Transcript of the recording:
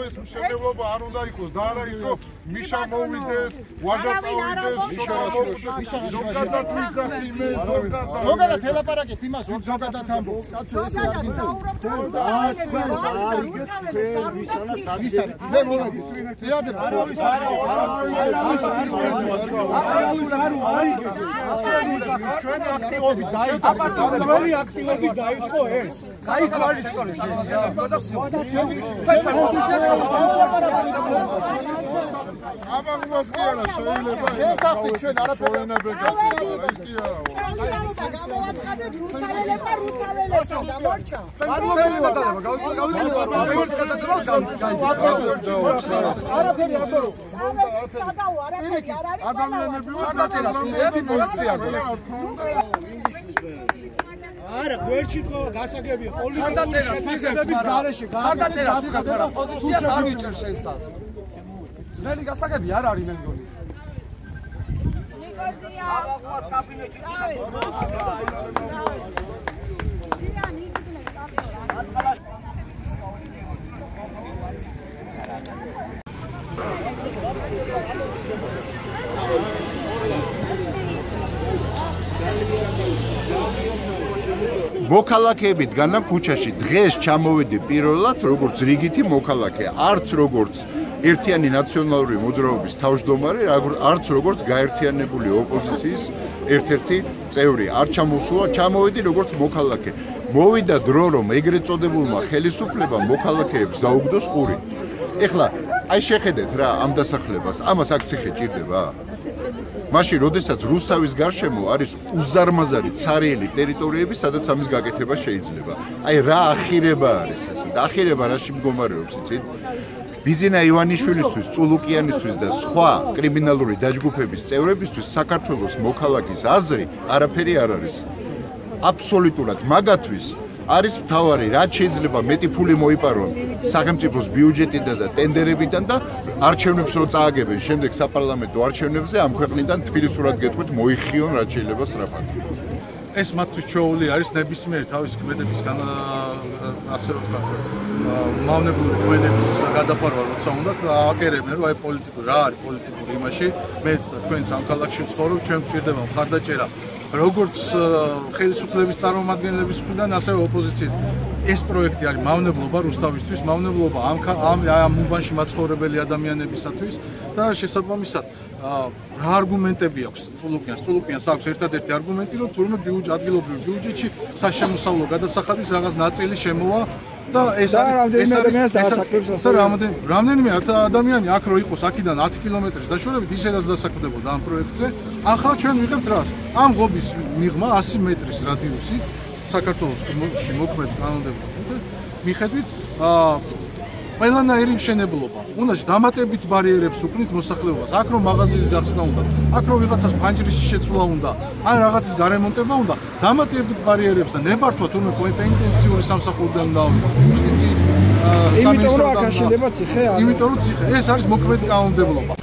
ის მშენებლობა არ უნდა იყოს და არა ის რომ მიშა მოვიდეს, ვაჟა წავიდეს, ზოგადად ელაპარაკეთ იმას, ვინ ზოგადად ამბობს, კაცო ეს არ გინდა. ჩვენი აქტივობი დაიწყო ეს. აი კვალიფიკაციის ამაგმას კი არა შეიძლება შეთახი ჩვენ არაფერი ეს კი არა გამოაცხადეთ რუსთაველებმა გამორჩა არაფერი ადამიანები არა, გვერდში თქო გასაგებია პოლიტიკის გარეშე გააცხადება პოზიციას არ ვიჭერ შენსას. ძნელი გასაგები არ არის მე მგონი. ნიკოზია აღარ კაბინეტში მოქალაქეებით განა ქუჩაში დღეს ჩამოვედი პირველად როგორც რიგითი მოქალაქე, არც როგორც ერთიანი ნაციონალური მოძრაობის თავმჯდომარე, არც როგორც გაერთიანებული ოპოზიციის ერთ-ერთი წევრი. არ ჩამოსულა, ჩამოვედი როგორც მოქალაქე. მოვიდა დრო რომ ეგრეთ წოდებულმა ხელისუფლებამ მოქალაქეებს დაუგდოს ყური. ეხლა აი შეხედეთ რა ამ დასახლებას, ამას აქ ციხე ჭირდება? მაშინ, როდესაც რუსთავის გარშემო არის უზარმაზარი ცარიელი ტერიტორიები, სადაც ამის გაკეთება შეიძლება. აი რა ახირება არის ესე? და ახირება რაში მდგომარეობს, იცით? ბიზინა ივანიშვილისთვის, წულუკიანისთვის და სხვა კრიმინალური დაჯგუფების წევრებისთვის საქართველოს მოქალაქის აზრი არაფერი არ არის. აბსოლუტურად მაგათვის არის მთავარი, რაც შეიძლება მეტი ფული მოიპარონ სახელმწიფოს ბიუჯეტიდან და ტენდერებიდან და არჩევნებს რო წააგებენ შემდეგ საპარლამენტო არჩევნებზე ამ ქვეყნიდან თბილისურად გეტყვით მოიხიონ რაც შეიძლება სწრაფად. ეს მათთვის ჩვეული არის ნებისმიერი თავის ქმედებისგან ასე რომ ვთქვათ მავნებლური ქმედების გადაფარვა როცა უნდათ აკერებენ რომ აი პოლიტიკური რა არის პოლიტიკური იმაში მეც და თქვენც ამ ქალაქში ვცხოვრობ ჩვენ გვჭირდება მხარდაჭერა როგორც ხელისუფლების წარმომადგენლების მხრიდან ასევე ოპოზიციის ეს პროექტი არის მავნებლობა რუსთავისთვის მავნებლობა ამ უბანში მაცხოვრებელი ადამიანებისათვის და შესაბამისად რა არგუმენტები აქვს წულუკიანს აქვს ერთადერთი არგუმენტი რომ თურმე ადგილობრივ ბიუჯეტში საშემოსავლო გადასახადის რაღაც ნაწილი შემოვა და ეს რამდენიმე ადამიანი აქ რო იყოს აქედან 10 კილომეტრის დაშორებით ისედაც დასაქმდებოდა ამ პროექტზე ახლა ჩვენ ვიღებთ რას ამ ღობის მიღმა 100 მეტრის რადიუსით საქართველოში მოქმედ კანონმდებლობაში მიხედვით ყველანაირი მშენებლობა უნდა დამატებით ბარიერებს უკნით მოსახლეობას აქ რომ მაღაზიის გახსნა უნდა აქ რომ ვიღაცას ფანჯრის შეცვლა უნდა ან რაღაცის გარემონტება უნდა დამატებით ბარიერებს და ნებართვა თურმე პენტენციური სამსახურიდან დავიღოთ იუსტიციის სამინისტროდან იმიტომ რომ ციხე ეს არის მოქმედი კანონმდებლობა